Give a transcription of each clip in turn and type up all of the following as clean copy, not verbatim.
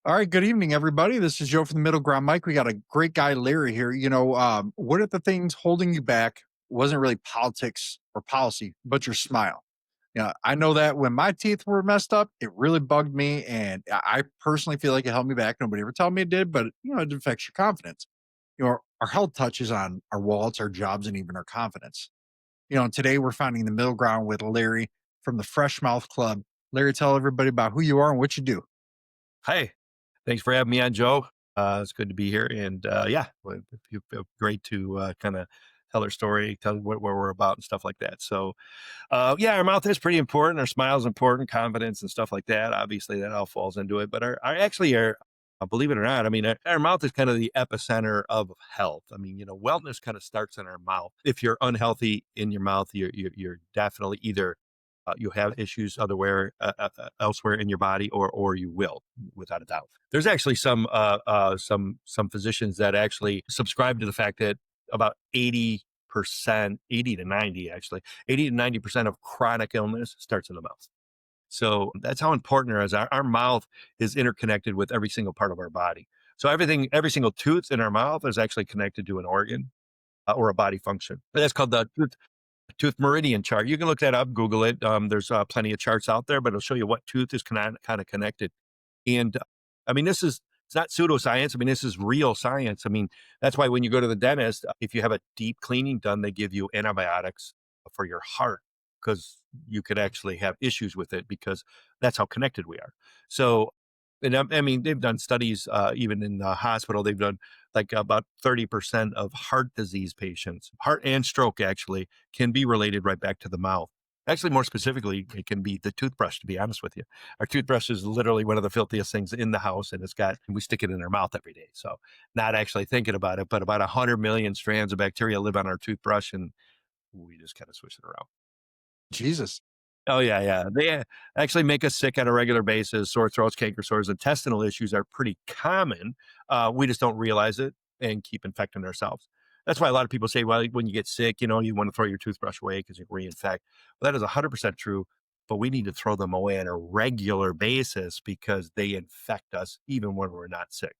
All right, good evening, everybody. This is Joe from the MiddleGround Mic. We got a great guy, Larry, here. One of the things holding you back wasn't really politics or policy, but your smile. Yeah, I know that when my teeth were messed up, it really bugged me, and I personally feel like it held me back. Nobody ever told me it did, but it affects your confidence. Our health touches on our wallets, our jobs, and even our confidence. And today we're finding the middle ground with Larry from the Fresh Mouth Club. Larry, tell everybody about who you are and what you do. Hi, thanks for having me on, Joe. It's good to be here, and yeah, you feel great to kind of tell our story, tell what where we're about, and stuff like that. So, yeah, our mouth is pretty important. Our smile is important, confidence and stuff like that. Obviously, that all falls into it. But believe it or not, I mean, our mouth is kind of the epicenter of health. I mean, wellness kind of starts in our mouth. If you're unhealthy in your mouth, you're definitely either you have issues elsewhere in your body, or you will, without a doubt. There's actually some physicians that actually subscribe to the fact that about 80%, 80 to 90 actually, 80 to 90% of chronic illness starts in the mouth. So that's how important it is. Our mouth is interconnected with every single part of our body. So every single tooth in our mouth is actually connected to an organ or a body function. That's called the tooth meridian chart. You can look that up, Google it. There's plenty of charts out there, but it'll show you what tooth is kind of connected. And I mean, it's not pseudoscience. I mean, this is real science. I mean, that's why when you go to the dentist, if you have a deep cleaning done, they give you antibiotics for your heart because you could actually have issues with it because that's how connected we are. So, and I mean, they've done studies even in the hospital. They've done like about 30% of heart disease patients, heart and stroke actually, can be related right back to the mouth. Actually, more specifically, it can be the toothbrush, to be honest with you. Our toothbrush is literally one of the filthiest things in the house, and we stick it in our mouth every day. So, not actually thinking about it, but about 100 million strands of bacteria live on our toothbrush, and we just kind of switch it around. Jesus. Oh, yeah, yeah. They actually make us sick on a regular basis. Sore throats, canker sores, intestinal issues are pretty common. We just don't realize it and keep infecting ourselves. That's why a lot of people say, well, when you get sick, you want to throw your toothbrush away because you reinfect. Well, that is 100% true, but we need to throw them away on a regular basis because they infect us even when we're not sick.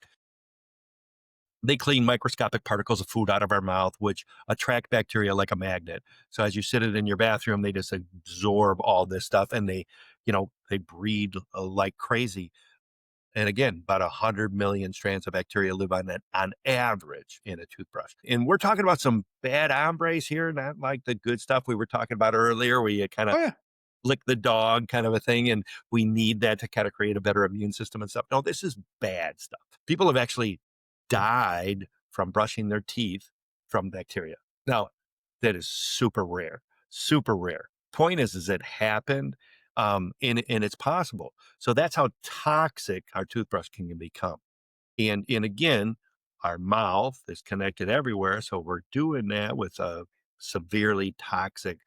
They clean microscopic particles of food out of our mouth, which attract bacteria like a magnet. So as you sit it in your bathroom, they just absorb all this stuff, and they breed like crazy. And again, about 100 million strands of bacteria live on average in a toothbrush. And we're talking about some bad hombres here, not like the good stuff we were talking about earlier, where you kind of Oh, yeah. lick the dog kind of a thing. And we need that to kind of create a better immune system and stuff. No, this is bad stuff. People have actually died from brushing their teeth from bacteria. Now, that is super rare, super rare. Point is it happened, and it's possible. So that's how toxic our toothbrush can become. And again, our mouth is connected everywhere. So we're doing that with a severely toxic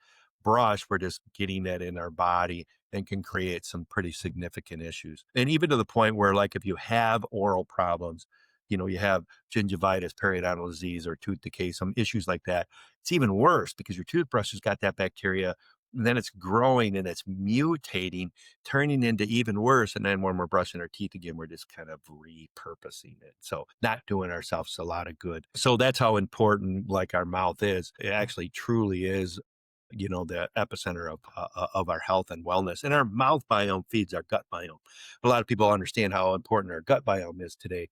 brush. We're just getting that in our body and can create some pretty significant issues. And even to the point where, like, if you have oral problems, you have gingivitis, periodontal disease, or tooth decay, some issues like that, it's even worse because your toothbrush has got that bacteria. And then it's growing and it's mutating, turning into even worse. And then when we're brushing our teeth again, we're just kind of repurposing it. So not doing ourselves a lot of good. So that's how important like our mouth is. It actually truly is, the epicenter of our health and wellness. And our mouth biome feeds our gut biome. A lot of people understand how important our gut biome is today.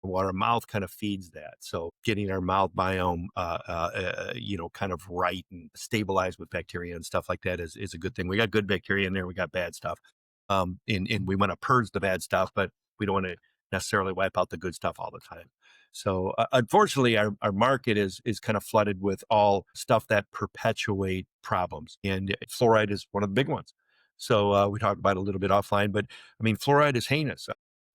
Well, our mouth kind of feeds that. So getting our mouth biome, kind of right and stabilized with bacteria and stuff like that is a good thing. We got good bacteria in there. We got bad stuff. And we want to purge the bad stuff, but we don't want to necessarily wipe out the good stuff all the time. So unfortunately, our market is kind of flooded with all stuff that perpetuate problems. And fluoride is one of the big ones. So we talked about it a little bit offline, but I mean, fluoride is heinous.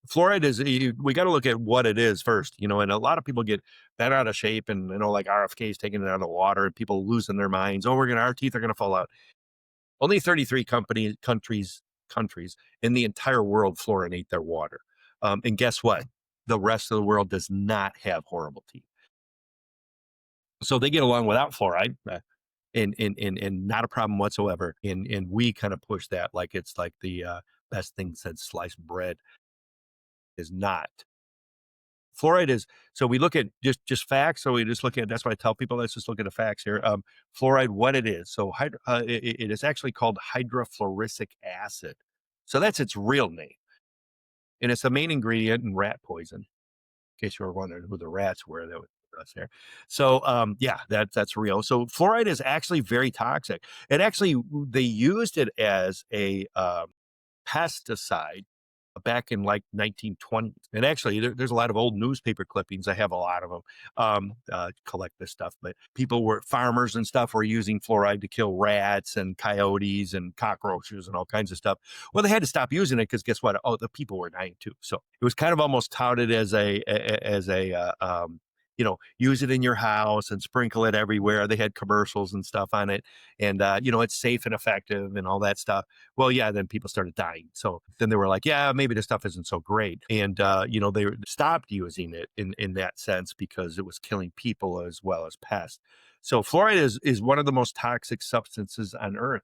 Fluoride we got to look at what it is first, and a lot of people get bent out of shape and, like RFK is taking it out of the water and people losing their minds. Oh, our teeth are going to fall out. Only 33 countries in the entire world fluorinate their water. And guess what? The rest of the world does not have horrible teeth. So they get along without fluoride. And not a problem whatsoever. And we kind of push that like it's like the best thing since sliced bread. is not. Fluoride is, so we look at just facts. So we just look at, that's why I tell people, let's just look at the facts here. Fluoride, what it is. So it is actually called hydrofluoric acid. So that's its real name. And it's the main ingredient in rat poison. In case you were wondering who the rats were, that was us there. So yeah, that's real. So fluoride is actually very toxic. It actually, they used it as a pesticide back in like 1920s. And actually, there's a lot of old newspaper clippings. I have a lot of them, collect this stuff. But farmers and stuff were using fluoride to kill rats and coyotes and cockroaches and all kinds of stuff. Well, they had to stop using it because guess what? Oh, the people were dying too. So it was kind of almost touted as use it in your house and sprinkle it everywhere. They had commercials and stuff on it. And, it's safe and effective and all that stuff. Well, yeah, then people started dying. So then they were like, yeah, maybe this stuff isn't so great. And, they stopped using it in that sense because it was killing people as well as pests. So fluoride is one of the most toxic substances on earth.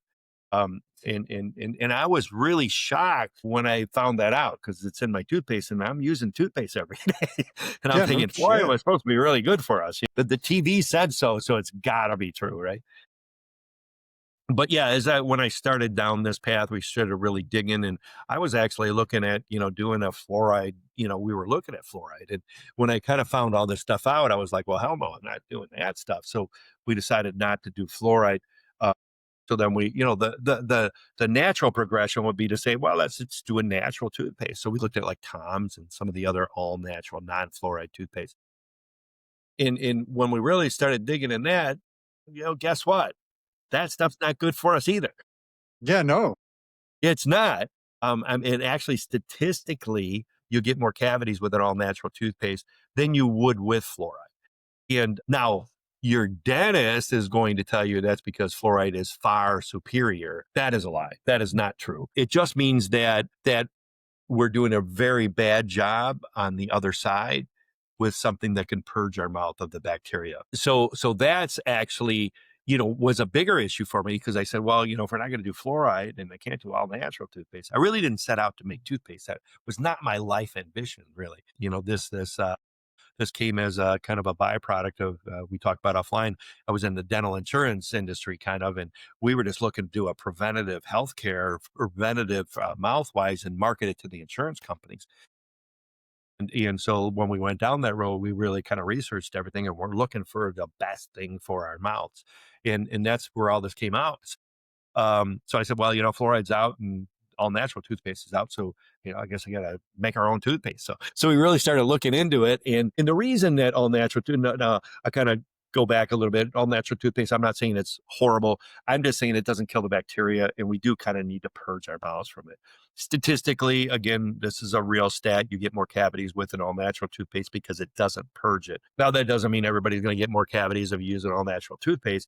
And I was really shocked when I found that out because it's in my toothpaste and I'm using toothpaste every day. And I'm Yeah, no thinking, fluoride shit. was supposed to be really good for us. But the TV said so it's gotta be true, right? But yeah, when I started down this path, we started really digging, and I was actually looking at, doing a fluoride. We were looking at fluoride, and when I kind of found all this stuff out, I was like, well, hell no, I'm not doing that stuff. So we decided not to do fluoride. Uh, so then we, the natural progression would be to say, well, let's do a natural toothpaste. So we looked at like Tom's and some of the other all natural non-fluoride toothpaste. And when we really started digging in that, guess what? That stuff's not good for us either. Yeah, no. It's not. And actually, statistically, you get more cavities with an all natural toothpaste than you would with fluoride. And now your dentist is going to tell you that's because fluoride is far superior. That is a lie. That is not true. It just means that we're doing a very bad job on the other side with something that can purge our mouth of the bacteria. So that's actually, was a bigger issue for me because I said, well, if we're not going to do fluoride and I can't do all natural toothpaste, I really didn't set out to make toothpaste. That was not my life ambition, really. This came as a kind of a byproduct of, we talked about offline. I was in the dental insurance industry kind of, and we were just looking to do a preventative healthcare, preventative mouthwise and market it to the insurance companies. And so when we went down that road, we really kind of researched everything and we're looking for the best thing for our mouths. And that's where all this came out. So I said, well, fluoride's out and all natural toothpaste is out. So, I guess I got to make our own toothpaste. So we really started looking into it. And the reason that all natural, now I kind of go back a little bit, all natural toothpaste, I'm not saying it's horrible. I'm just saying it doesn't kill the bacteria. And we do kind of need to purge our mouths from it. Statistically, again, this is a real stat. You get more cavities with an all natural toothpaste because it doesn't purge it. Now, that doesn't mean everybody's going to get more cavities if you use an all natural toothpaste.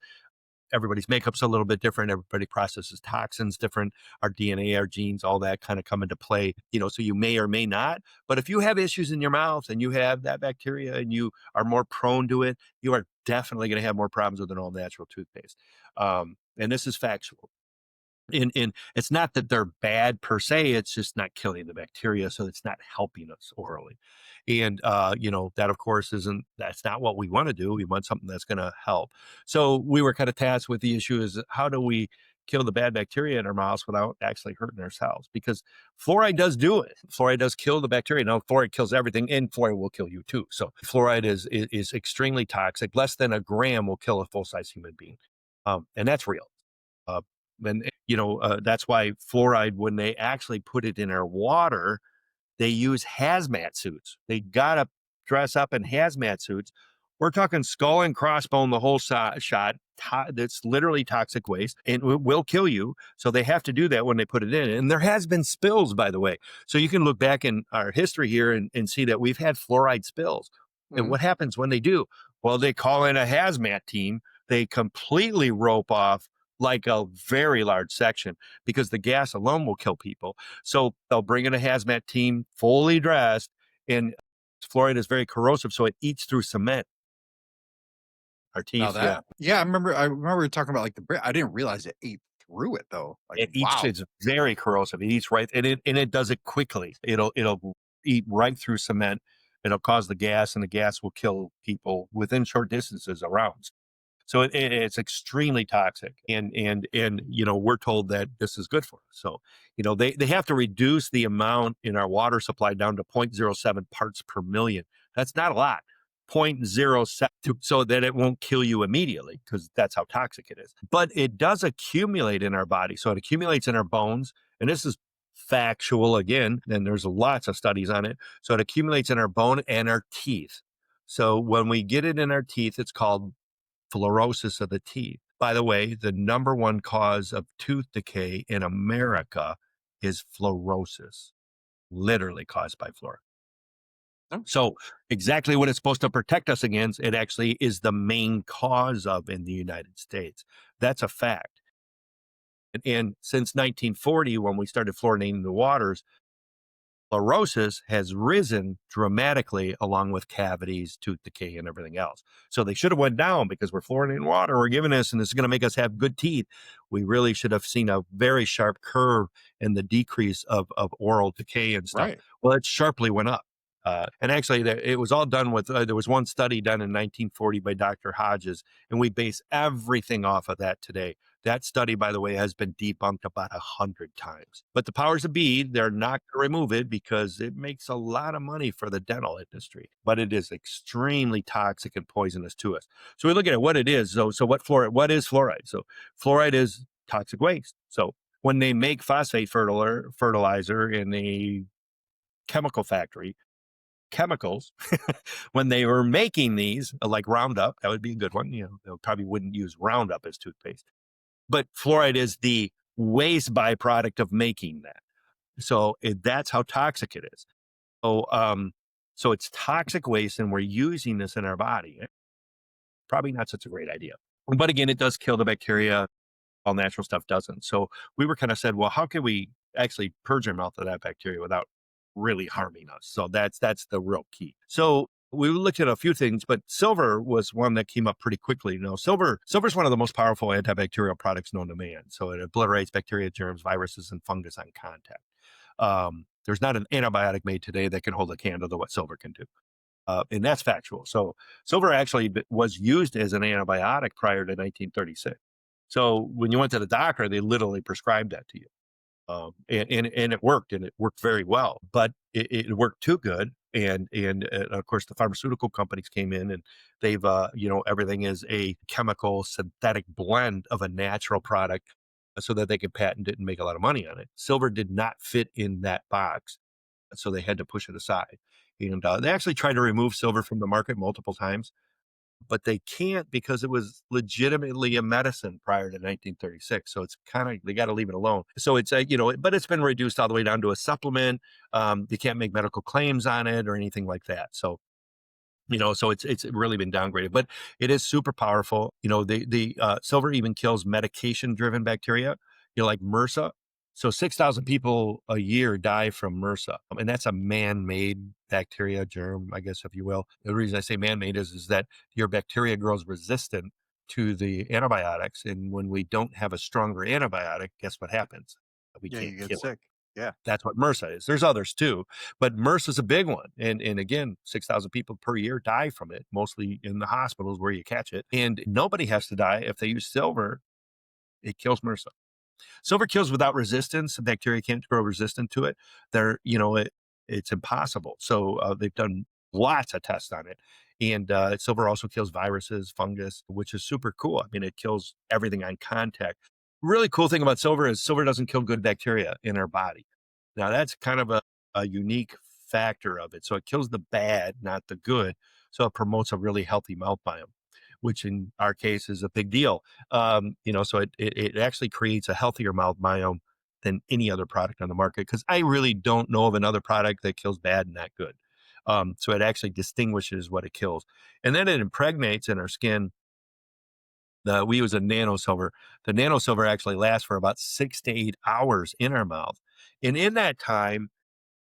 Everybody's makeup's a little bit different. Everybody processes toxins different. Our DNA, our genes, all that kind of come into play, so you may or may not. But if you have issues in your mouth and you have that bacteria and you are more prone to it, you are definitely going to have more problems with an all natural toothpaste. And this is factual. And it's not that they're bad per se, it's just not killing the bacteria, so it's not helping us orally. And that of course that's not what we want to do. We want something that's going to help. So we were kind of tasked with the issue is how do we kill the bad bacteria in our mouths without actually hurting ourselves? Because fluoride does do it. Fluoride does kill the bacteria. Now fluoride kills everything and fluoride will kill you too. So fluoride is extremely toxic. Less than a gram will kill a full-size human being. And that's real. Uh, that's why fluoride, when they actually put it in our water, they use hazmat suits. They got to dress up in hazmat suits. We're talking skull and crossbone, the whole shot. That's literally toxic waste and will kill you. So they have to do that when they put it in. And there has been spills, by the way. So you can look back in our history here and see that we've had fluoride spills. Mhm. And what happens when they do? Well, they call in a hazmat team. They completely rope off like a very large section because the gas alone will kill people. So they'll bring in a hazmat team fully dressed, and fluoride is very corrosive, so it eats through cement. Our Now teeth, yeah. that, yeah, I remember talking about like the brick. I didn't realize it ate through it though. Like, It eats, wow. it's very corrosive. It eats right, and it does it quickly. It'll eat right through cement. It'll cause the gas, and the gas will kill people within short distances around. So it's extremely toxic, and we're told that this is good for us. So they have to reduce the amount in our water supply down to 0.07 parts per million. That's not a lot. 0.07, so that it won't kill you immediately, because that's how toxic it is. But it does accumulate in our body. So it accumulates in our bones, and this is factual again, and there's lots of studies on it. So it accumulates in our bone and our teeth. So when we get it in our teeth, it's called fluorosis of the teeth. By the way, the number one cause of tooth decay in America is fluorosis, literally caused by fluoride. Oh, So, exactly what it's supposed to protect us against, it actually is the main cause of in the United States. That's a fact. And since 1940, when we started fluoridating the waters, fluorosis has risen dramatically along with cavities, tooth decay, and everything else. So they should have went down because we're fluoridating water we're giving us, and this is going to make us have good teeth. We really should have seen a very sharp curve in the decrease of oral decay and stuff. right. Well, it sharply went up. And actually, it was all done with, there was one study done in 1940 by Dr. Hodges, and we base everything off of that today. That study, by the way, has been debunked about 100 times. But the powers that be, they're not going to remove it because it makes a lot of money for the dental industry. But it is extremely toxic and poisonous to us. So we look at what it is. So what is fluoride? So fluoride is toxic waste. So when they make phosphate fertilizer in a chemical factory, chemicals, when they were making these, like Roundup, that would be a good one. They probably wouldn't use Roundup as toothpaste. But fluoride is the waste byproduct of making that. So that's how toxic it is. So it's toxic waste, and we're using this in our body. Probably not such a great idea. But again, it does kill the bacteria. All natural stuff doesn't. So we were kind of said, well, how can we actually purge our mouth of that bacteria without really harming us? So that's the real key. So we looked at a few things, but silver was one that came up pretty quickly. Silver is one of the most powerful antibacterial products known to man. So it obliterates bacteria, germs, viruses, and fungus on contact. There's not an antibiotic made today that can hold a candle to what silver can do. And that's factual. So silver actually was used as an antibiotic prior to 1936. So when you went to the doctor, they literally prescribed that to you. And it worked, and it worked very well, but it worked too good. And of course, the pharmaceutical companies came in, and they've, everything is a chemical synthetic blend of a natural product so that they could patent it and make a lot of money on it. Silver did not fit in that box, so they had to push it aside. And they actually tried to remove silver from the market multiple times, but they can't because it was legitimately a medicine prior to 1936. So it's kind of, they got to leave it alone. So it's, but it's been reduced all the way down to a supplement. They can't make medical claims on it or anything like that. So, so it's really been downgraded, but it is super powerful. The silver even kills medication driven bacteria, like MRSA. So 6,000 people a year die from MRSA. And that's a man-made bacteria germ, I guess, if you will. The reason I say man-made is that your bacteria grows resistant to the antibiotics. And when we don't have a stronger antibiotic, guess what happens? We Yeah, can't you get kill it. sick. Yeah. That's what MRSA is. There's others too, but MRSA is a big one. And again, 6,000 people per year die from it, mostly in the hospitals where you catch it. And nobody has to die if they use silver. It kills MRSA. Silver kills without resistance. The bacteria can't grow resistant to it. It's impossible. So they've done lots of tests on it. And silver also kills viruses, fungus, which is super cool. I mean, it kills everything on contact. Really cool thing about silver is silver doesn't kill good bacteria in our body. Now, that's kind of a unique factor of it. So it kills the bad, not the good. So it promotes a really healthy mouth biome, which in our case is a big deal. So it actually creates a healthier mouth biome than any other product on the market, because I really don't know of another product that kills bad and that good. So it actually distinguishes what it kills. And then it impregnates in our skin. We use a nano silver. The nano silver actually lasts for about 6 to 8 hours in our mouth. And in that time,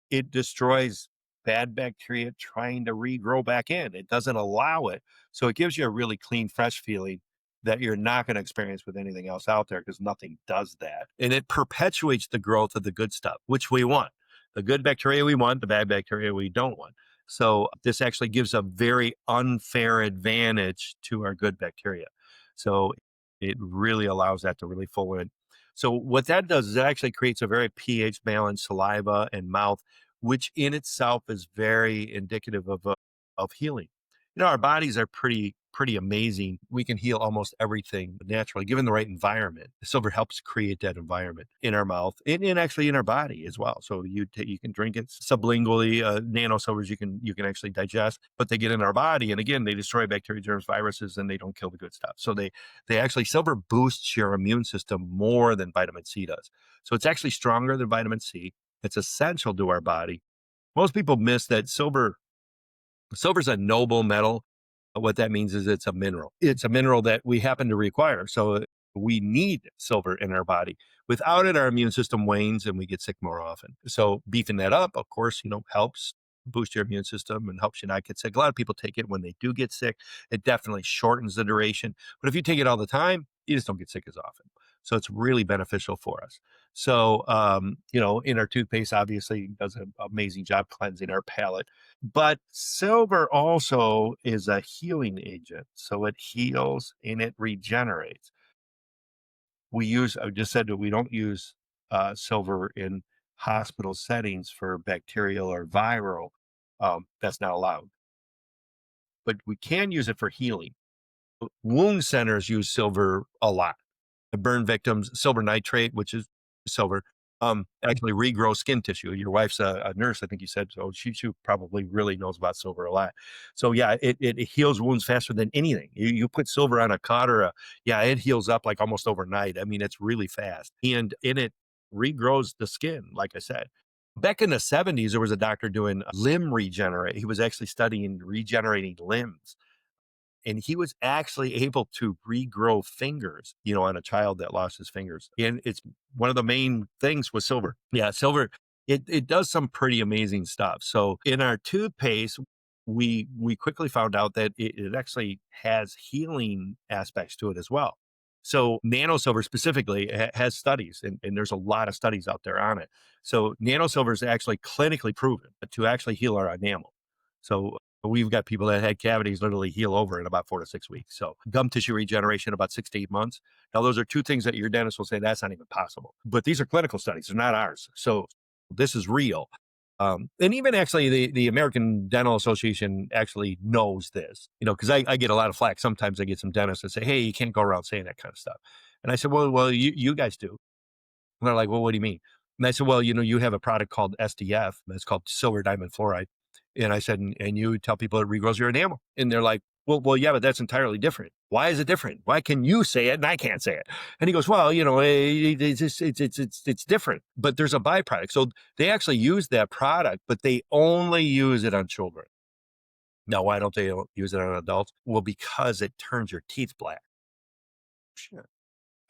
it destroys bad bacteria trying to regrow back in. It doesn't allow it. So it gives you a really clean, fresh feeling that you're not going to experience with anything else out there, because nothing does that. And it perpetuates the growth of the good stuff, which we want. The good bacteria we want, the bad bacteria we don't want. So this actually gives a very unfair advantage to our good bacteria. So it really allows that to really full in. So what that does is it actually creates a very pH balanced saliva and mouth, which in itself is very indicative of healing. Our bodies are pretty amazing. We can heal almost everything naturally, given the right environment. Silver helps create that environment in our mouth and actually in our body as well. So you can drink it sublingually. Nano silvers you can actually digest, but they get in our body, and again they destroy bacteria, germs, viruses, and they don't kill the good stuff. So they actually silver boosts your immune system more than vitamin C does. So it's actually stronger than vitamin C. It's essential to our body. Most people miss that silver's a noble metal. What that means is it's a mineral. It's a mineral that we happen to require. So we need silver in our body. Without it, our immune system wanes and we get sick more often. So beefing that up, of course, helps boost your immune system and helps you not get sick. A lot of people take it when they do get sick. It definitely shortens the duration. But if you take it all the time, you just don't get sick as often. So it's really beneficial for us. So, in our toothpaste, obviously does an amazing job cleansing our palate. But silver also is a healing agent. So it heals and it regenerates. I just said that we don't use silver in hospital settings for bacterial or viral. That's not allowed. But we can use it for healing. Wound centers use silver a lot. Burn victims, silver nitrate, which is silver, actually regrow skin tissue. Your wife's a nurse, I think you said, so she probably really knows about silver a lot. So yeah, it heals wounds faster than anything. You put silver on a cut it heals up like almost overnight. I mean, it's really fast, and it regrows the skin, like I said. Back in the 70s, there was a doctor doing limb regenerate. He was actually studying regenerating limbs, and he was actually able to regrow fingers, on a child that lost his fingers. And it's one of the main things with silver. Yeah, silver, it does some pretty amazing stuff. So in our toothpaste, we quickly found out that it actually has healing aspects to it as well. So nano silver specifically has studies, and there's a lot of studies out there on it. So nano silver is actually clinically proven to actually heal our enamel. So we've got people that had cavities literally heal over in about 4 to 6 weeks. So gum tissue regeneration about 6 to 8 months. Now, those are two things that your dentist will say that's not even possible. But these are clinical studies; they're not ours. So this is real. And even actually, the American Dental Association actually knows this. Because I get a lot of flack. Sometimes I get some dentists that say, "Hey, you can't go around saying that kind of stuff." And I said, "Well, you guys do." And they're like, "Well, what do you mean?" And I said, "Well, you have a product called SDF. That's called silver diamond fluoride." And I said, and you tell people it regrows your enamel. And they're like, well, yeah, but that's entirely different. Why is it different? Why can you say it and I can't say it? And he goes, well, it's different, but there's a byproduct. So they actually use that product, but they only use it on children. Now, why don't they use it on adults? Well, because it turns your teeth black. Shit.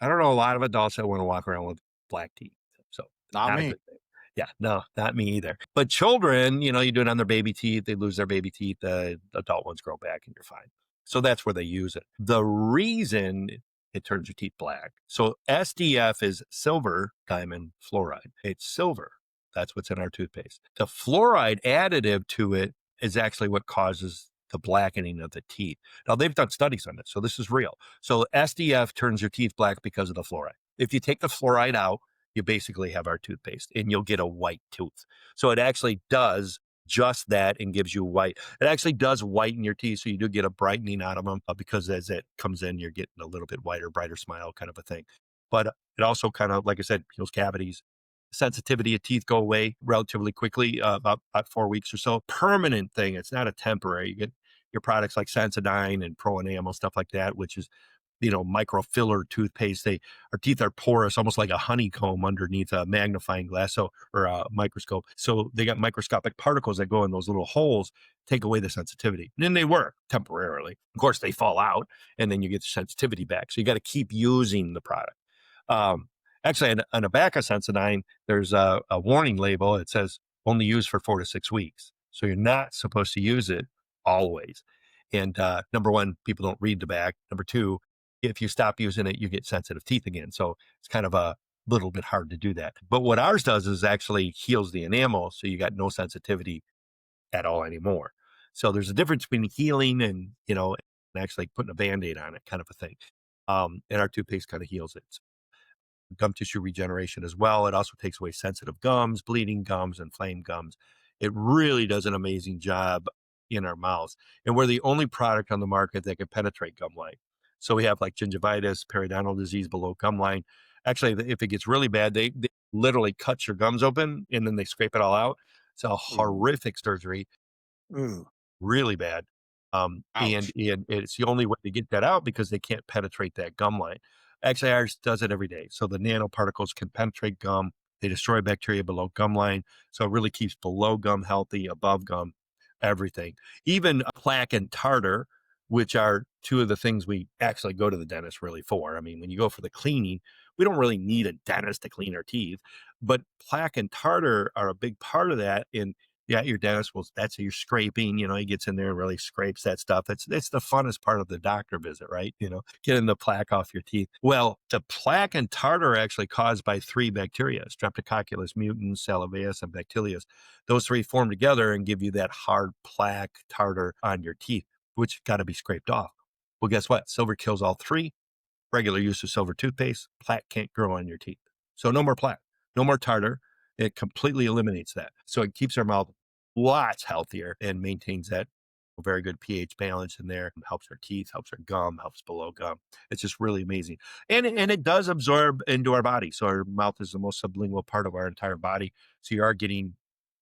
I don't know a lot of adults that want to walk around with black teeth. So Not not a me. good thing. Yeah, no, not me either. But children, you do it on their baby teeth, they lose their baby teeth, the adult ones grow back and you're fine. So that's where they use it. The reason it turns your teeth black. So SDF is silver diamond fluoride. It's silver. That's what's in our toothpaste. The fluoride additive to it is actually what causes the blackening of the teeth. Now they've done studies on this, so this is real. So SDF turns your teeth black because of the fluoride. If you take the fluoride out, you basically have our toothpaste and you'll get a white tooth. So it actually does just that and gives you white. It actually does whiten your teeth. So you do get a brightening out of them because as it comes in, you're getting a little bit whiter, brighter smile kind of a thing. But it also kind of, like I said, heals cavities. Sensitivity of teeth go away relatively quickly, about 4 weeks or so. Permanent thing. It's not a temporary. You get your products like Sensodyne and Pro Enamel, stuff like that, which is microfiller toothpaste. Our teeth are porous, almost like a honeycomb underneath a magnifying glass or a microscope. So they got microscopic particles that go in those little holes, take away the sensitivity. And then they work temporarily. Of course, they fall out and then you get the sensitivity back. So you got to keep using the product. Actually, on the back of Sensodyne, there's a warning label. It says only use for 4 to 6 weeks. So you're not supposed to use it always. And number one, people don't read the back. Number two, if you stop using it, you get sensitive teeth again. So it's kind of a little bit hard to do that. But what ours does is actually heals the enamel, so you got no sensitivity at all anymore. So there's a difference between healing and, and actually putting a Band-Aid on it kind of a thing. And our toothpaste kind of heals it. So gum tissue regeneration as well. It also takes away sensitive gums, bleeding gums, inflamed gums. It really does an amazing job in our mouths. And we're the only product on the market that can penetrate gum line. So we have like gingivitis, periodontal disease below gum line. Actually, if it gets really bad, they literally cut your gums open and then they scrape it all out. It's a Ooh, horrific surgery, ooh, really bad. And ouch. it's the only way to get that out because they can't penetrate that gum line. Actually, ours does it every day. So the nanoparticles can penetrate gum. They destroy bacteria below gum line. So it really keeps below gum healthy, above gum, everything. Even plaque and tartar, which are two of the things we actually go to the dentist really for. I mean, when you go for the cleaning, we don't really need a dentist to clean our teeth, but plaque and tartar are a big part of that. And yeah, your dentist will, that's your scraping, he gets in there and really scrapes that stuff. It's the funnest part of the doctor visit, right? Getting the plaque off your teeth. Well, the plaque and tartar are actually caused by three bacteria, Streptococcus mutans, Salivus, and Bacillus. Those three form together and give you that hard plaque tartar on your teeth, which got to be scraped off. Well, guess what? Silver kills all three. Regular use of silver toothpaste, plaque can't grow on your teeth. So no more plaque, no more tartar. It completely eliminates that. So it keeps our mouth lots healthier and maintains that very good pH balance in there. Helps our teeth, helps our gum, helps below gum. It's just really amazing. And it does absorb into our body. So our mouth is the most sublingual part of our entire body. So you are getting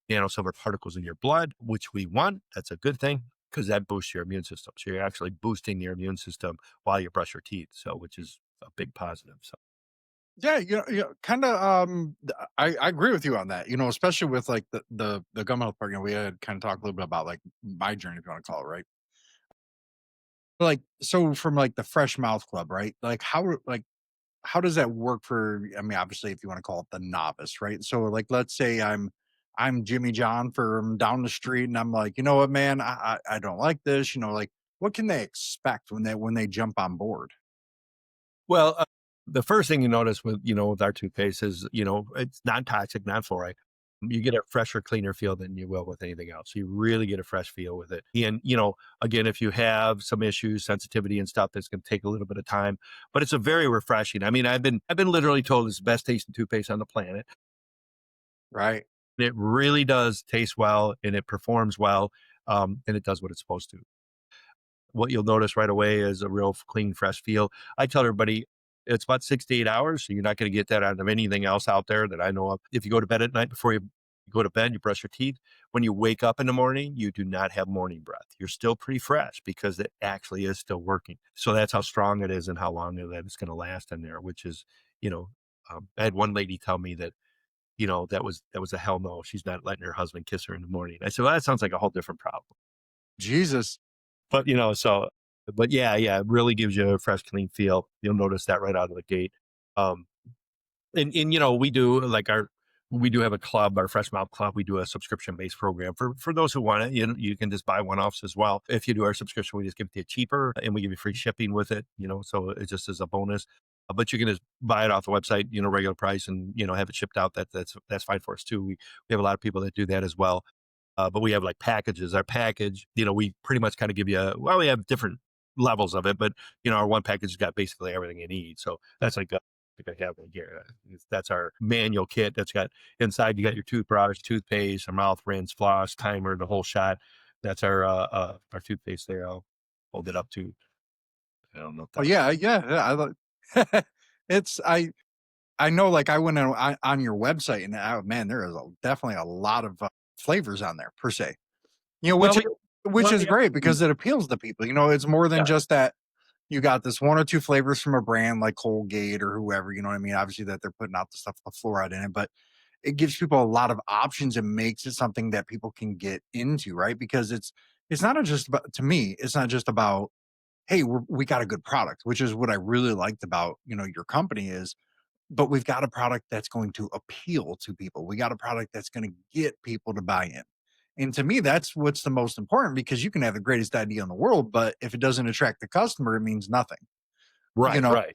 silver particles in your blood, which we want. That's a good thing because that boosts your immune system. So you're actually boosting your immune system while you brush your teeth. So which is a big positive. So Yeah, kind of. I agree with you on that. Especially with like the gum health part. We had kind of talked a little bit about like my journey, if you want to call it, right? Like, so from like the Fresh Mouth Club, right? How does that work for? I mean, obviously, if you want to call it the novice, right? So, like, let's say I'm Jimmy John from down the street, and I'm like, you know what, man, I don't like this. Like, what can they expect when they jump on board? well, the first thing you notice with our toothpaste is, it's non-toxic, non-fluoride. You get a fresher, cleaner feel than you will with anything else. You really get a fresh feel with it. And, again, if you have some issues, sensitivity and stuff, that's going to take a little bit of time, but it's a very refreshing. I mean, I've been literally told it's the best tasting toothpaste on the planet. Right? It really does taste well and it performs well. And it does what it's supposed to. What you'll notice right away is a real clean, fresh feel. I tell everybody it's about 6 to 8 hours. So you're not going to get that out of anything else out there that I know of. If you go to bed at night before you go to bed, you brush your teeth. When you wake up in the morning, you do not have morning breath. You're still pretty fresh because it actually is still working. So that's how strong it is and how long that it's going to last in there, which is, I had one lady tell me that, that was a hell no. She's not letting her husband kiss her in the morning. I said, well, that sounds like a whole different problem. Jesus. But, but yeah, it really gives you a fresh, clean feel. You'll notice that right out of the gate. Um, and we do have a club, our Fresh Mouth Club. We do a subscription based program for those who want it. You can just buy one offs as well. If you do our subscription, we just give it to you cheaper and we give you free shipping with it, so it just is a bonus. But you can just buy it off the website, regular price and, have it shipped out. That's fine for us too. We have a lot of people that do that as well. But we have like packages. Our package, we pretty much kind of give you we have different levels of it, but our one package has got basically everything you need. So that's like I have right here. That's our manual kit. That's got inside. You got your toothbrush, toothpaste, our mouth rinse, floss, timer, the whole shot. That's our toothpaste there. I'll hold it up to. I don't know if Oh that. yeah, yeah. I like. It's I know. Like I went on your website, and man, there is definitely a lot of flavors on there per se. Well, Which which is yeah, great because it appeals to people. It's more than yeah, just that you got this one or two flavors from a brand like Colgate or whoever, you know what I mean? Obviously that they're putting out the stuff with the fluoride in it, but it gives people a lot of options and makes it something that people can get into, right? Because it's not just about, to me, it's not just about, hey, we got a good product, which is what I really liked about, your company is, but we've got a product that's going to appeal to people. We got a product that's going to get people to buy in. And to me, that's what's the most important because you can have the greatest idea in the world, but if it doesn't attract the customer, it means nothing. You right, know, right.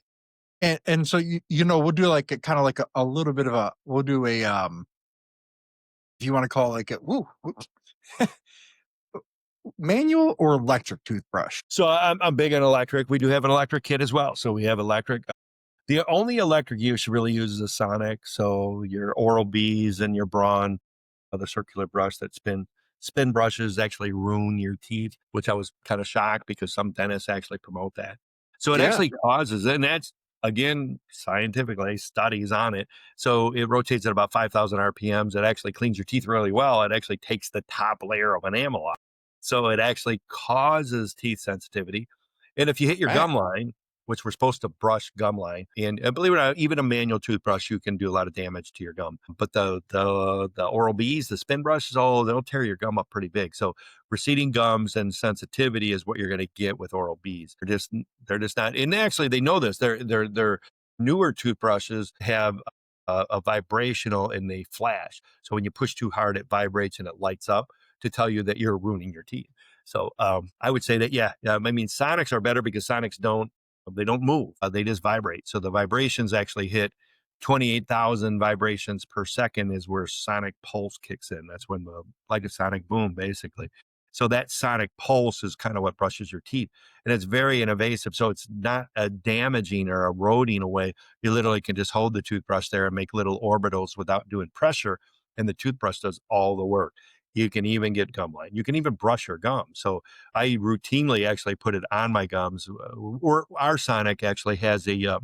And so you know, we'll do like a kind of like a little bit of a we'll do a if you want to call it like a manual or electric toothbrush. So I'm big on electric. We do have an electric kit as well. So we have electric. The only electric you should really use is a Sonic. So your Oral B's and your Braun, the circular brush that spin brushes actually ruin your teeth, which I was kind of shocked because some dentists actually promote that. So it Yeah, actually causes, and that's again scientifically studies on it. So it rotates at about 5,000 RPMs. It actually cleans your teeth really well. It actually takes the top layer of enamel off. So it actually causes teeth sensitivity. And if you hit your man. gum line, which we're supposed to brush gum line. And believe it or not, even a manual toothbrush, you can do a lot of damage to your gum. But the Oral B's, the spin brushes, oh, they'll tear your gum up pretty big. So receding gums and sensitivity is what you're going to get with Oral B's. They're just not. And actually, they know this. They're newer toothbrushes have a vibrational and they flash. So when you push too hard, it vibrates and it lights up to tell you that you're ruining your teeth. So I would say that yeah. I mean, Sonics are better because Sonics don't move. They just vibrate. So the vibrations actually hit 28,000 vibrations per second is where sonic pulse kicks in. That's when like a sonic boom, basically. So that sonic pulse is kind of what brushes your teeth. And it's very invasive. So it's not damaging or eroding away. You literally can just hold the toothbrush there and make little orbitals without doing pressure. And the toothbrush does all the work. You can even get gum line. You can even brush your gum. So I routinely actually put it on my gums. Or our Sonic actually has a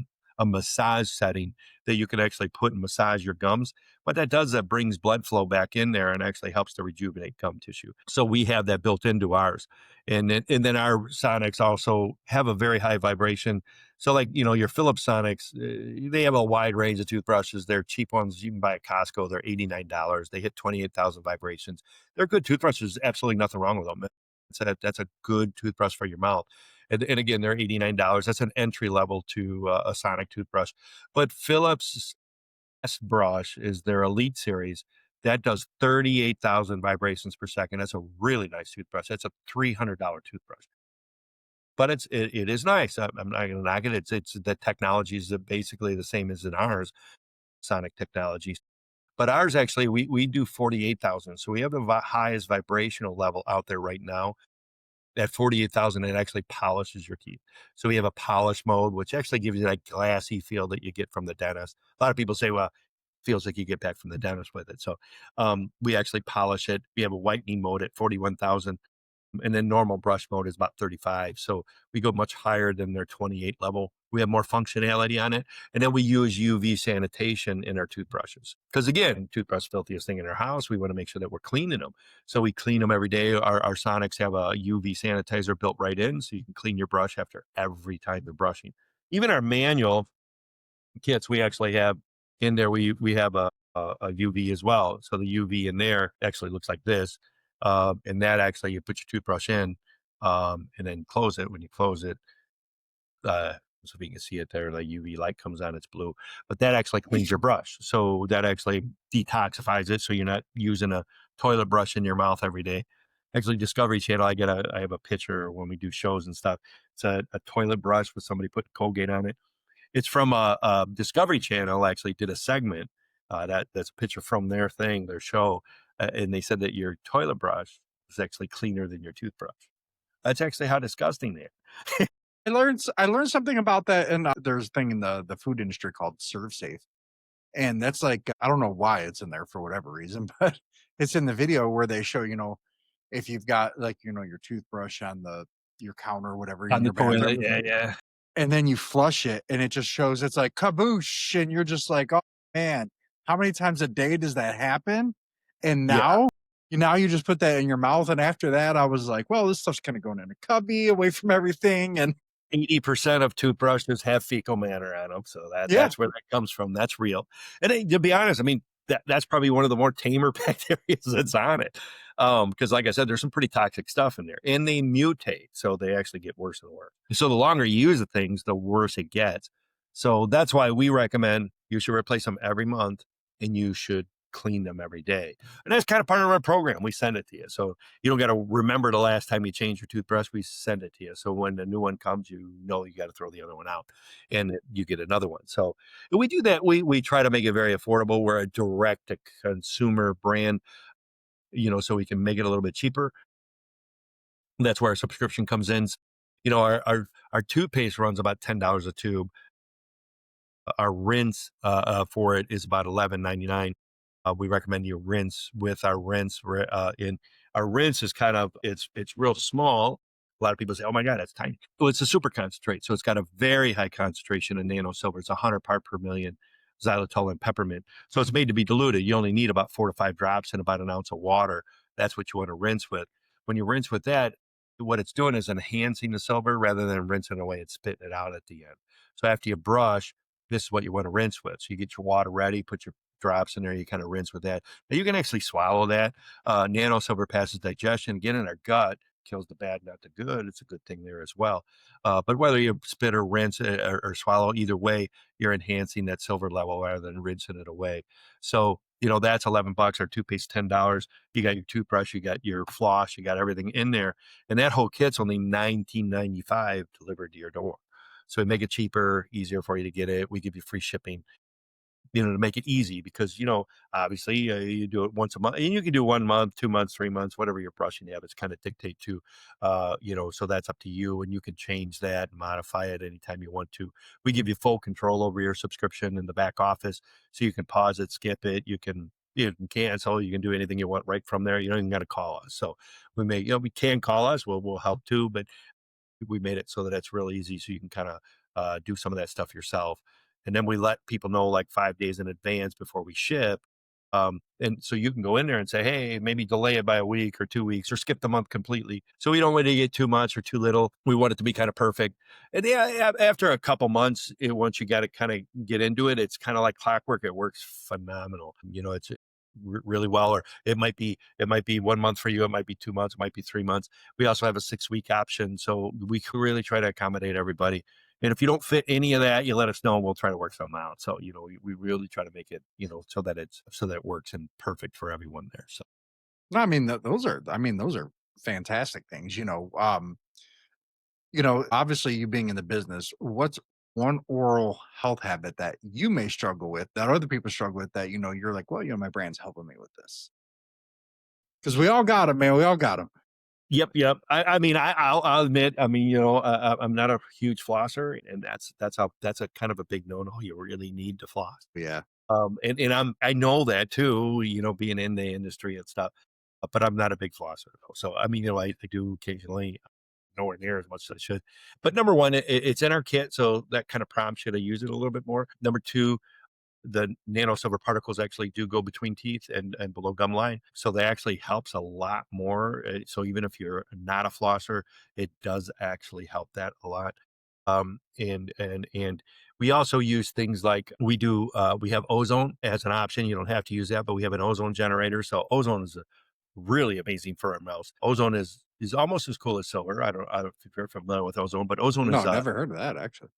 massage setting that you can actually put and massage your gums. What that does, that brings blood flow back in there and actually helps to rejuvenate gum tissue. So we have that built into ours, and then our Sonics also have a very high vibration. So like your Philips Sonics, they have a wide range of toothbrushes. They're cheap ones you can buy at Costco. They're $89. They hit 28,000 vibrations. They're good toothbrushes. Absolutely nothing wrong with them. That's a good toothbrush for your mouth. And again, they're $89. That's an entry level to a Sonic toothbrush. But Philips S brush is their Elite series. That does 38,000 vibrations per second. That's a really nice toothbrush. That's a $300 toothbrush. But it is nice. I'm not going to knock it. It's the technology is basically the same as in ours, Sonic technologies. But ours actually, we do 48,000. So we have the highest vibrational level out there right now. At 48,000, it actually polishes your teeth. So we have a polish mode, which actually gives you that glassy feel that you get from the dentist. A lot of people say, well, feels like you get back from the dentist with it. So we actually polish it. We have a whitening mode at 41,000. And then normal brush mode is about 35. So we go much higher than their 28 level. We have more functionality on it. And then we use UV sanitation in our toothbrushes. Because again, toothbrush filthiest thing in our house. We want to make sure that we're cleaning them. So we clean them every day. Our Sonics have a UV sanitizer built right in. So you can clean your brush after every time you're brushing. Even our manual kits we actually have in there, we have a UV as well. So the UV in there actually looks like this. And that actually, you put your toothbrush in and then close it. When you close it, so if you can see it there, the UV light comes on, it's blue. But that actually cleans your brush. So that actually detoxifies it. So you're not using a toilet brush in your mouth every day. Actually, Discovery Channel, I have a picture when we do shows and stuff. It's a toilet brush with somebody put Colgate on it. It's from a Discovery Channel. Actually, did a segment that's a picture from their thing, their show, and they said that your toilet brush is actually cleaner than your toothbrush. That's actually how disgusting they are. I learned something about that, and there's a thing in the food industry called Serve Safe, and that's like I don't know why it's in there for whatever reason, but it's in the video where they show if you've got like your toothbrush on the your counter or whatever in On the your bathroom, toilet, yeah, yeah, and then you flush it, and it just shows it's like kaboosh, and you're just like, oh man, how many times a day does that happen? And yeah. now you just put that in your mouth, and after that, I was like, well, this stuff's kind of going in a cubby away from everything, and 80% of toothbrushes have fecal matter on them, so yeah. that's where that comes from. That's real. And to be honest, I mean that's probably one of the more tamer bacteria that's on it. Because like I said, there's some pretty toxic stuff in there, and they mutate, so they actually get worse and worse. So the longer you use the things, the worse it gets. So that's why we recommend you should replace them every month, and you should clean them every day. And that's kind of part of our program. We send it to you. So you don't got to remember the last time you changed your toothbrush. We send it to you. So when the new one comes, you know you got to throw the other one out and you get another one. So we do that. We try to make it very affordable. We're a direct to consumer brand, so we can make it a little bit cheaper. That's where our subscription comes in. Our toothpaste runs about $10 a tube. Our rinse for it is about $11.99. We recommend you rinse with our rinse. In our rinse is it's real small. A lot of people say, "Oh my God, that's tiny." Well, it's a super concentrate, so it's got a very high concentration of nano silver. It's 100 part per million xylitol and peppermint. So it's made to be diluted. You only need about 4 to 5 drops in about an ounce of water. That's what you want to rinse with. When you rinse with that, what it's doing is enhancing the silver rather than rinsing away and spitting it out at the end. So after you brush, this is what you want to rinse with. So you get your water ready, put your drops in there, you kind of rinse with that. Now you can actually swallow that. Nano silver passes digestion, get in our gut, kills the bad, not the good. It's a good thing there as well. But whether you spit or rinse or swallow, either way, you're enhancing that silver level rather than rinsing it away. So, that's $11. Our toothpaste, $10. You got your toothbrush, you got your floss, you got everything in there. And that whole kit's only $19.95 delivered to your door. So we make it cheaper, easier for you to get it. We give you free shipping, to make it easy because, obviously you do it once a month and you can do 1 month, 2 months, 3 months, whatever your brushing habits kind of dictate to, so that's up to you and you can change that and modify it anytime you want to. We give you full control over your subscription in the back office. So you can pause it, skip it. You can cancel, you can do anything you want right from there. You don't even got to call us. So we can call us. We'll help too, but we made it so that it's real easy so you can kind of do some of that stuff yourself. And then we let people know like 5 days in advance before we ship. And so you can go in there and say, hey, maybe delay it by a week or 2 weeks or skip the month completely. So we don't want to get too much or too little. We want it to be kind of perfect. And yeah, after a couple months, once you got to kind of get into it, it's kind of like clockwork. It works phenomenal. It's really well, or it might be 1 month for you. It might be 2 months. It might be 3 months. We also have a 6 week option. So we can really try to accommodate everybody. And if you don't fit any of that, you let us know and we'll try to work something out. So, we really try to make it, so that it works and perfect for everyone there. So, No, I mean, those are fantastic things, obviously you being in the business, what's one oral health habit that you may struggle with that other people struggle with that, you're like, well, my brand's helping me with this. Cause we all got them, man. We all got them. yep. I mean, I'll admit, I mean, I'm not a huge flosser and that's a kind of a big no-no. You really need to floss. Yeah. And I know that too, being in the industry and stuff, but I'm not a big flosser. So, I mean, I do occasionally, nowhere near as much as I should. But number one, it's in our kit. So that kind of prompts you to use it a little bit more. Number two, the nano silver particles actually do go between teeth and below gum line. So that actually helps a lot more. So even if you're not a flosser, it does actually help that a lot. And we also use things like we have ozone as an option. You don't have to use that, but we have an ozone generator. So ozone is really amazing for our mouths. Ozone is almost as cool as silver. I don't if you're familiar with ozone, but ozone No, never heard of that actually.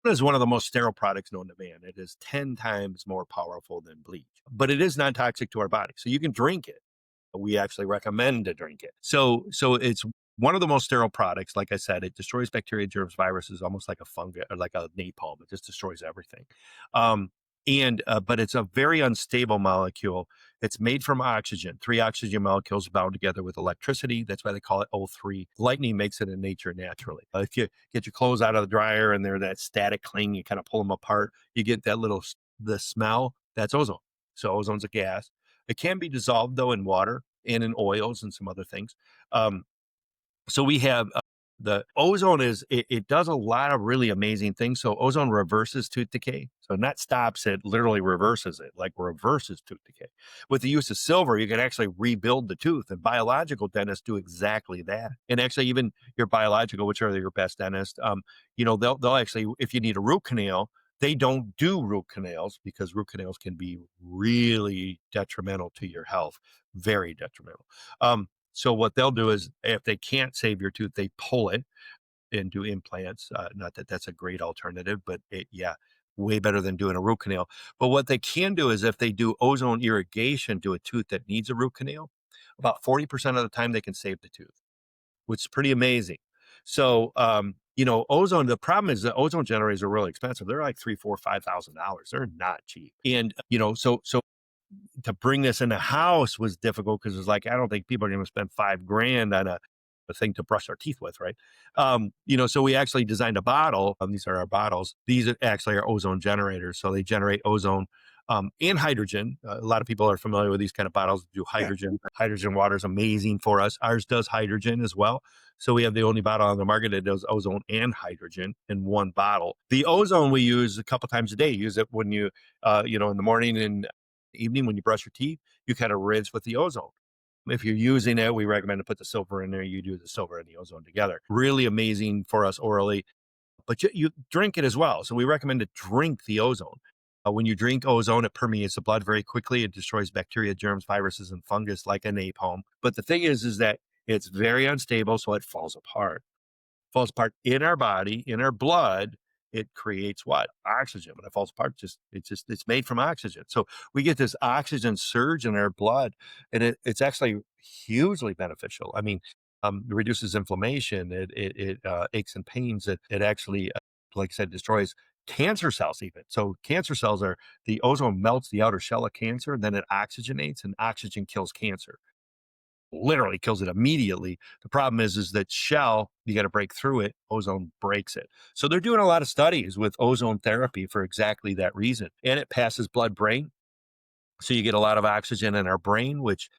is one of the most sterile products known to man. It is 10 times more powerful than bleach, but it is non toxic to our body. So you can drink it. We actually recommend to drink it. So it's one of the most sterile products. Like I said, it destroys bacteria, germs, viruses, almost like a fungus or like a napalm. It just destroys everything. But it's a very unstable molecule. It's made from oxygen. 3 oxygen molecules bound together with electricity. That's why they call it O3. Lightning makes it in nature naturally. If you get your clothes out of the dryer and they're that static cling, you kind of pull them apart. You get the smell. That's ozone. So ozone's a gas. It can be dissolved though in water and in oils and some other things. So we have the ozone it does a lot of really amazing things. So ozone reverses tooth decay. So not stops it, literally reverses it, like reverses tooth decay. With the use of silver, you can actually rebuild the tooth, and biological dentists do exactly that. And actually, even your biological, which are your best dentists, they'll actually, if you need a root canal, they don't do root canals because root canals can be really detrimental to your health, very detrimental. So what they'll do is if they can't save your tooth, they pull it and do implants. Not that that's a great alternative, but yeah, way better than doing a root canal. But what they can do is if they do ozone irrigation to a tooth that needs a root canal, about 40% of the time they can save the tooth, which is pretty amazing. So, ozone, the problem is that ozone generators are really expensive. They're like three, four, $5,000. They're not cheap. And, so to bring this in the house was difficult because it's like, I don't think people are going to spend $5,000 on a thing to brush our teeth with, right? So we actually designed a bottle. These are our bottles. These are actually are ozone generators. So they generate ozone and hydrogen. A lot of people are familiar with these kind of bottles that do Yeah. hydrogen. Hydrogen water is amazing for us. Ours does hydrogen as well. So we have the only bottle on the market that does ozone and hydrogen in one bottle. The ozone we use a couple times a day. Use it when you, in the morning and evening when you brush your teeth, you kind of rinse with the ozone. If you're using it, we recommend to put the silver in there. You do the silver and the ozone together. Really amazing for us orally, but you drink it as well. So we recommend to drink the ozone. When you drink ozone, it permeates the blood very quickly. It destroys bacteria, germs, viruses, and fungus like a napalm. But the thing is that it's very unstable, so it falls apart in our body, in our blood. It creates what? Oxygen. When it falls apart, it's made from oxygen. So we get this oxygen surge in our blood, and it's actually hugely beneficial. I mean, it reduces inflammation. It aches and pains. It actually, like I said, destroys cancer cells even. So cancer cells are the ozone melts the outer shell of cancer, then it oxygenates, and oxygen kills cancer, literally kills it immediately. The problem is that shell, you got to break through it. Ozone breaks it. So they're doing a lot of studies with ozone therapy for exactly that reason. And it passes blood brain. So you get a lot of oxygen in our brain, which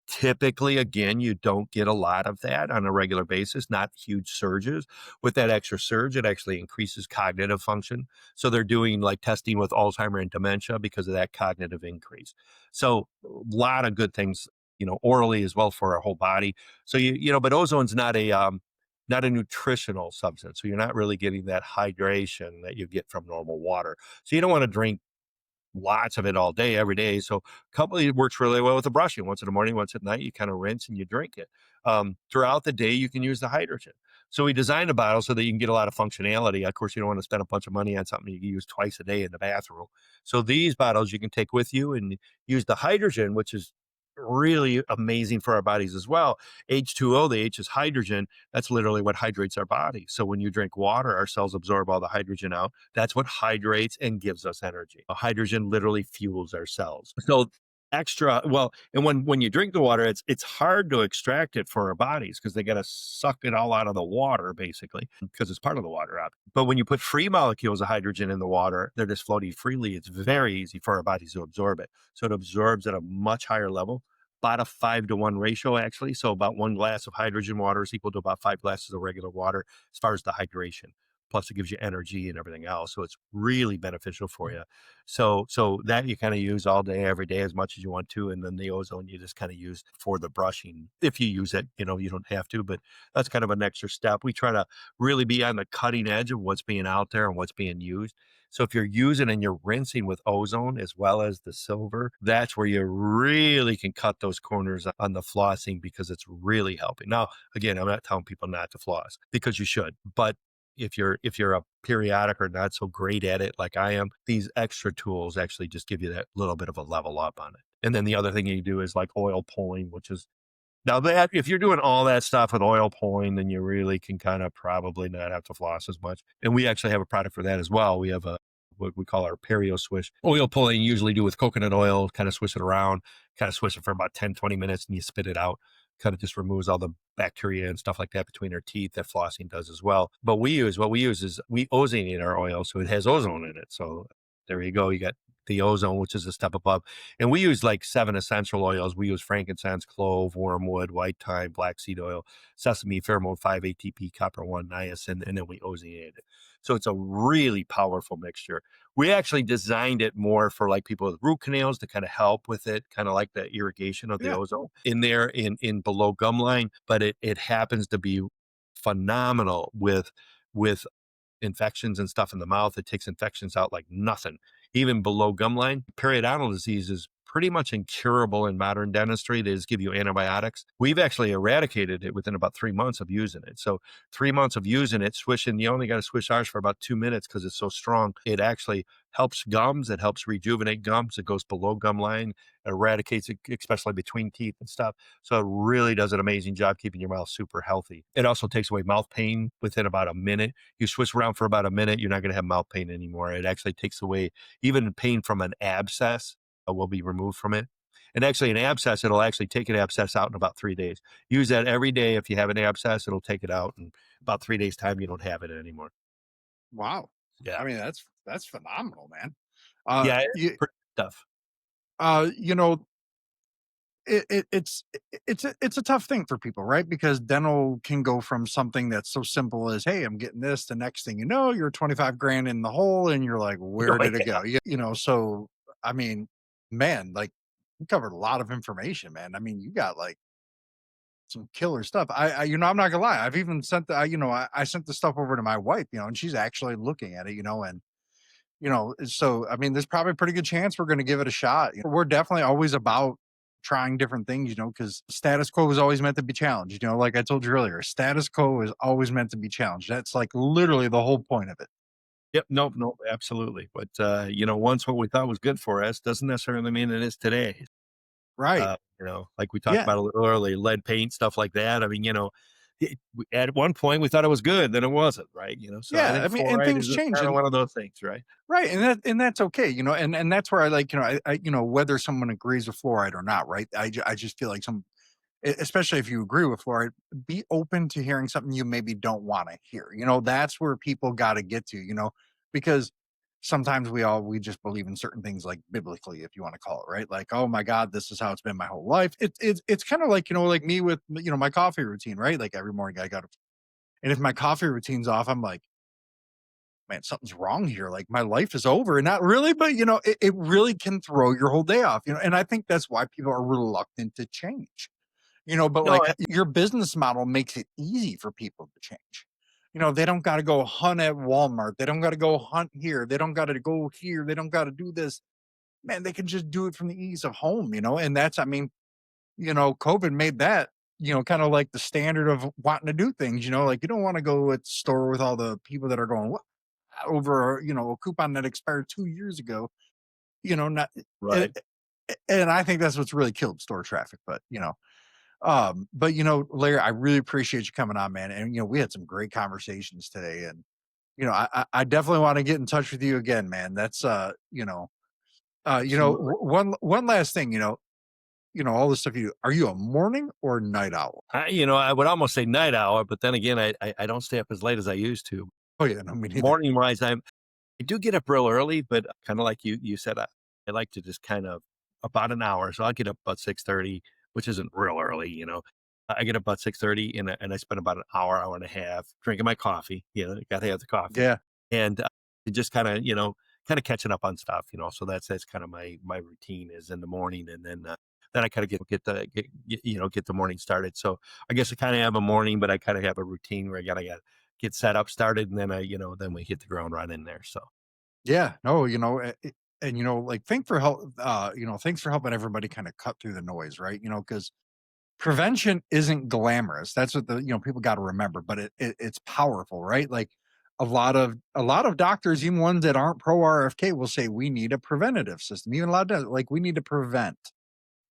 typically, again, you don't get a lot of that on a regular basis, not huge surges. With that extra surge, it actually increases cognitive function. So they're doing like testing with Alzheimer and dementia because of that cognitive increase. So a lot of good things, orally as well for our whole body. So but ozone's not a nutritional substance. So you're not really getting that hydration that you get from normal water. So you don't want to drink lots of it all day, every day. So it works really well with the brushing. Once in the morning, once at night, you kind of rinse and you drink it. Throughout the day, you can use the hydrogen. So we designed a bottle so that you can get a lot of functionality. Of course, you don't want to spend a bunch of money on something you can use twice a day in the bathroom. So these bottles you can take with you and use the hydrogen, which is really amazing for our bodies as well. H2O, the H is hydrogen. That's literally what hydrates our body. So when you drink water, our cells absorb all the hydrogen out. That's what hydrates and gives us energy. Hydrogen literally fuels our cells. So and when you drink the water, it's hard to extract it for our bodies because they got to suck it all out of the water basically because it's part of the water. But when you put free molecules of hydrogen in the water, they're just floating freely. It's very easy for our bodies to absorb it. So it absorbs at a much higher level, about a 5-to-1 ratio actually. So about one glass of hydrogen water is equal to about 5 glasses of regular water as far as the hydration. Plus it gives you energy and everything else. So it's really beneficial for you. So that you kind of use all day, every day as much as you want to. And then the ozone you just kind of use for the brushing. If you use it, you don't have to, but that's kind of an extra step. We try to really be on the cutting edge of what's being out there and what's being used. So if you're using and you're rinsing with ozone as well as the silver, that's where you really can cut those corners on the flossing because it's really helping. Now, again, I'm not telling people not to floss because you should, but if you're a periodic or not so great at it like I am, these extra tools actually just give you that little bit of a level up on it. And then the other thing you do is like oil pulling, which is now that if you're doing all that stuff with oil pulling, then you really can kind of probably not have to floss as much. And we actually have a product for that as well. We have what we call our perio swish. Oil pulling you usually do with coconut oil, kind of swish it around, kind of swish it for about 10-20 minutes and you spit it out. Kind of just removes all the bacteria and stuff like that between our teeth that flossing does as well. But what we use is we ozonate our oil so it has ozone in it. So there you go. You got the ozone, which is a step above. And we use like 7 essential oils. We use frankincense, clove, wormwood, white thyme, black seed oil, sesame, pheromone 5, ATP, copper 1, niacin, and then we ozonate it. So it's a really powerful mixture. We actually designed it more for like people with root canals to kind of help with it, kind of like the irrigation of the ozone in there in below gum line. But it happens to be phenomenal with infections and stuff in the mouth. It takes infections out like nothing. Even below gum line, periodontal disease is pretty much incurable in modern dentistry. They just give you antibiotics. We've actually eradicated it within about 3 months of using it. So 3 months of using it, swishing, you only got to swish ours for about 2 minutes because it's so strong. It actually helps gums. It helps rejuvenate gums. It goes below gum line, eradicates it, especially between teeth and stuff. So it really does an amazing job keeping your mouth super healthy. It also takes away mouth pain within about a minute. You switch around for about a minute, you're not going to have mouth pain anymore. It actually takes away even pain from an abscess will be removed from it. And actually, an abscess, it'll actually take an abscess out in about 3 days. Use that every day. If you have an abscess, it'll take it out. In about 3 days' time, you don't have it anymore. Wow. Yeah. I mean, that's phenomenal, man. Yeah, it's You pretty tough. you know, it's a tough thing for people, right? Because dental can go from something that's so simple as, hey, I'm getting this. The next thing you know, you're 25 grand in the hole, and you're like, where Oh, did it yeah. go? So I mean, man, like you covered a lot of information, man. I mean, you got like some killer stuff. I'm not gonna lie. I've even sent I sent the stuff over to my wife, and she's actually looking at it, and so I mean, there's probably a pretty good chance we're going to give it a shot. We're definitely always about trying different things, because status quo is always meant to be challenged. Like I told you earlier, status quo is always meant to be challenged. That's like literally the whole point of it. Yep. Nope. Nope. Absolutely. But, once what we thought was good for us doesn't necessarily mean it is today. Right. Like we talked Yeah. about a little earlier, lead paint, stuff like that. I mean, at one point we thought it was good, then it wasn't, right? So I Yeah. I think mean, and fluoride things is just change. kind of And one of those things, right? right. And that's okay. And that's where I like, whether someone agrees with fluoride or not, right? I just feel like especially if you agree with fluoride, be open to hearing something you maybe don't want to hear. That's where people got to get to, because sometimes we just believe in certain things like biblically, if you want to call it, right? Like, oh my God, this is how it's been my whole life. It's kind of like, like me with, my coffee routine, right? Like every morning I got to, and if my coffee routine's off, I'm like, man, something's wrong here. Like my life is over. And not really, but it really can throw your whole day off, and I think that's why people are reluctant to change. But No, like your business model makes it easy for people to change. They don't got to go hunt at Walmart. They don't got to go hunt here. They don't got to go here. They don't got to do this. Man, they can just do it from the ease of home, and that's, I mean, COVID made that, kind of like the standard of wanting to do things, like you don't want to go at the store with all the people that are going, "What?" Over, a coupon that expired 2 years ago, not, and, right. and I think that's what's really killed store traffic. But Larry, I really appreciate you coming on, man. And we had some great conversations today. And I definitely want to get in touch with you again, man. That's Absolutely. one last thing, all the stuff you do. Are you a morning or night owl? I would almost say night hour, but then again, I don't stay up as late as I used to. Oh yeah, no, me neither. Morning wise, I do get up real early, but kind of like you said, I like to just kind of about an hour. So I'll get up about 6:30, which isn't real early. I get up about 6:30 and I spend about an hour, hour and a half drinking my coffee. Got to have the coffee Yeah. and just kind of catching up on stuff. So that's kind of my routine is in the morning, and then I kind of get the morning started. So I guess I kind of have a morning, but I kind of have a routine where I gotta get set up, started, and then then we hit the ground running there. So Yeah. No, and like thanks for helping everybody kind of cut through the noise, right? Because prevention isn't glamorous. That's what the people got to remember, but it's powerful, right? Like a lot of doctors, even ones that aren't pro RFK, will say we need a preventative system. Even a lot of like we need to prevent.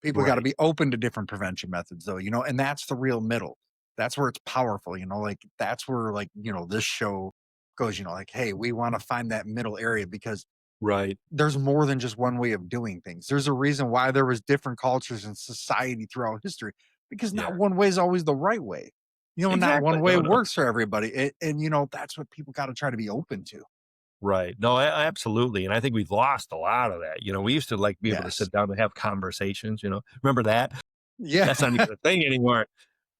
People got to right, be open to different prevention methods, though, and that's the real middle. That's where it's powerful, like that's where like this show goes, like, hey, we want to find that middle area because right, there's more than just one way of doing things. There's a reason why there was different cultures in society throughout history because yeah, not one way is always the right way. Not exactly. one way No, no, works for everybody. And that's what people got to try to be open to. right. No, absolutely. And I think we've lost a lot of that. We used to like be able to Yes. sit down and have conversations. Remember that? Yeah. That's not even a thing anymore.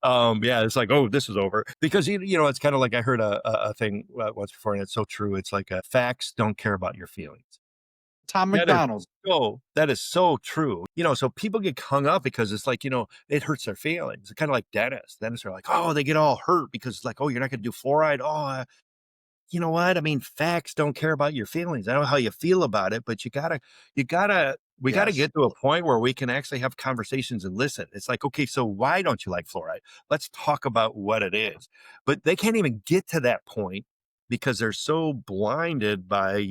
Yeah, it's like, oh, this is over because it's kind of like I heard a thing once before, and it's so true. It's like facts don't care about your feelings. Tom That is McDonald. so true. So people get hung up because it's like, it hurts their feelings. It's kind of like dentists. Dentists are like, oh, they get all hurt because like, oh, you're not going to do fluoride. Oh, you know what? I mean, facts don't care about your feelings. I don't know how you feel about it, but we gotta Yes. get to a point where we can actually have conversations and listen. It's like, okay, so why don't you like fluoride? Let's talk about what it is. But they can't even get to that point because they're so blinded by,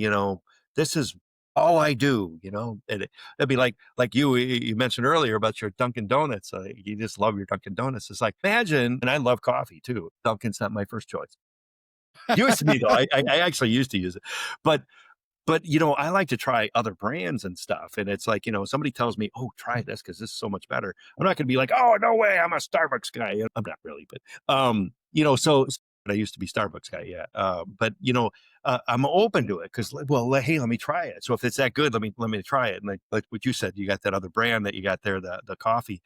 this is Oh, I do, and it'd be like you mentioned earlier about your Dunkin' Donuts. You just love your Dunkin' Donuts. It's like, imagine, and I love coffee too. Dunkin's not my first choice. Used to be though. I actually used to use it, but I like to try other brands and stuff. And it's like, somebody tells me, "Oh, try this because this is so much better." I'm not going to be like, "Oh, no way, I'm a Starbucks guy." I'm not really, but but I used to be Starbucks guy, yeah. I'm open to it because, well, hey, let me try it. So if it's that good, let me try it. And like what you said, you got that other brand that you got there, the coffee,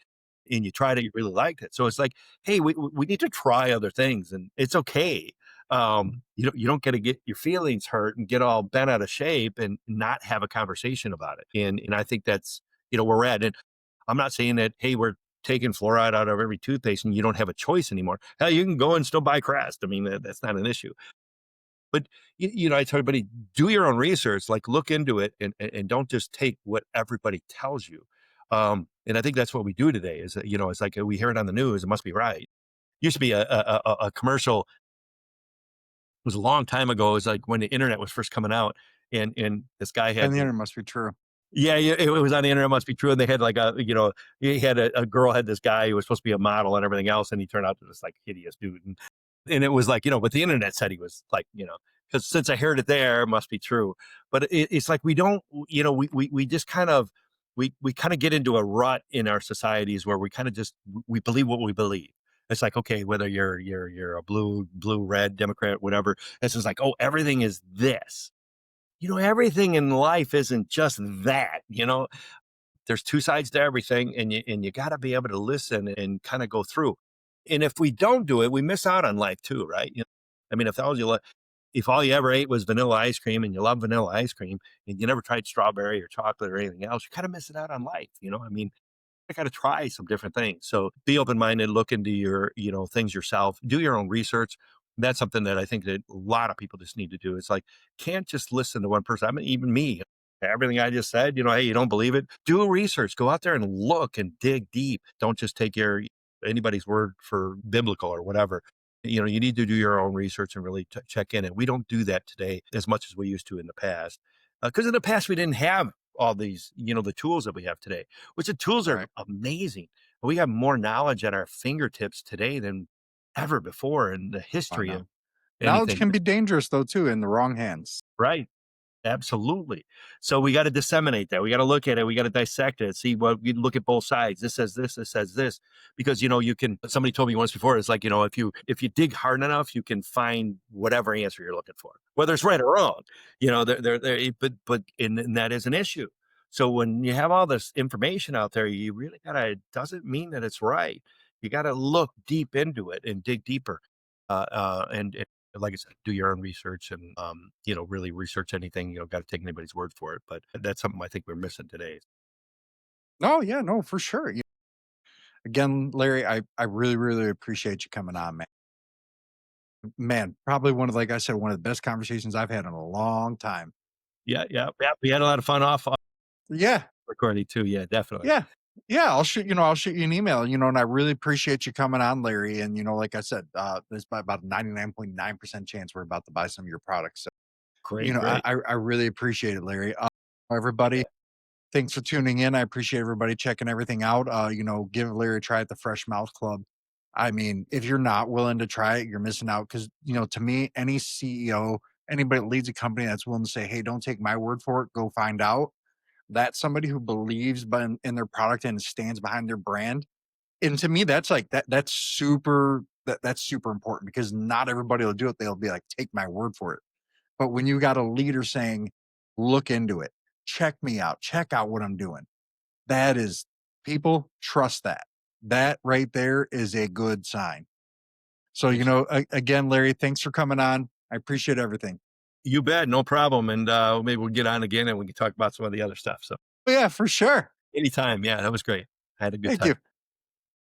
and you tried it, you really liked it. So it's like, hey, we need to try other things, and it's okay. You don't get to get your feelings hurt and get all bent out of shape and not have a conversation about it. And I think that's where we're at. And I'm not saying that, hey, we're taking fluoride out of every toothpaste and you don't have a choice anymore. Hell, you can go and still buy Crest. I mean, that's not an issue. But I tell everybody, do your own research, like look into it, and don't just take what everybody tells you. And I think that's what we do today. Is it's like we hear it on the news, it must be right. Used to be a commercial. It was a long time ago. It was like when the internet was first coming out, and this guy And had the the, internet must be true. yeah, yeah, it was on the internet. Must be true. And they had like he had a girl had this guy who was supposed to be a model and everything else, and he turned out to this like hideous dude. And it was like, but the internet said he was like, because since I heard it there, it must be true. But it's like we don't, we just kind of we kind of get into a rut in our societies where we kind of just we believe what we believe. It's like, okay, whether you're a blue, red, Democrat, whatever, it's just like, oh, everything is this. Everything in life isn't just that. There's two sides to everything, and you got to be able to listen and kind of go through. And if we don't do it, we miss out on life too, right? I mean, if all you ever ate was vanilla ice cream and you love vanilla ice cream and you never tried strawberry or chocolate or anything else, you're kind of missing out on life. I mean, I got to try some different things. So be open minded, look into your, things yourself, do your own research. That's something that I think that a lot of people just need to do. It's like, can't just listen to one person. I mean, even me, everything I just said, hey, you don't believe it? Do research, go out there and look and dig deep. Don't just take anybody's word for biblical or whatever. You need to do your own research and really check in. And we don't do that today as much as we used to in the past. Because in the past, we didn't have all these, the tools that we have today, which the tools are Right. amazing. We have more knowledge at our fingertips today than ever before in the I history know. of Knowledge anything. can be dangerous though too in the wrong hands. Right. Absolutely. So we got to disseminate that. We got to look at it. We got to dissect it. See what we look at both sides. This says this. This says this. Because you can. Somebody told me once before. It's like if you dig hard enough, you can find whatever answer you're looking for, whether it's right or wrong. And that is an issue. So when you have all this information out there, you really gotta. It doesn't mean that it's right. You got to look deep into it and dig deeper. And like I said, do your own research and really research anything. You don't got to take anybody's word for it. But that's something I think we're missing today. Oh yeah, no, for sure. Again, Larry, I really, really appreciate you coming on, man. Man, probably one of, like I said, one of the best conversations I've had in a long time. Yeah, yeah, yeah. We had a lot of fun off Yeah, recording too. Yeah, definitely. yeah, yeah. I'll shoot you an email. And I really appreciate you coming on, Larry. And like I said, there's about 99.9% chance we're about to buy some of your products. So, Great, great. I really appreciate it, Larry. Everybody, Yeah, thanks for tuning in. I appreciate everybody checking everything out. Give Larry a try at the Fresh Mouth Club. I mean, if you're not willing to try it, you're missing out. Because to me, any CEO, anybody that leads a company that's willing to say, "Hey, don't take my word for it, go find out." That's somebody who believes in their product and stands behind their brand. And to me, that's like that. That's super important because not everybody will do it. They'll be like, "Take my word for it." But when you got a leader saying, "Look into it, check me out, check out what I'm doing," that is, people trust that. That right there is a good sign. So, yes. again, Larry, thanks for coming on. I appreciate everything. You bet, no problem. And maybe we'll get on again and we can talk about some of the other stuff. So Oh, yeah, for sure. anytime, yeah, that was great. I had a good Thank time. you.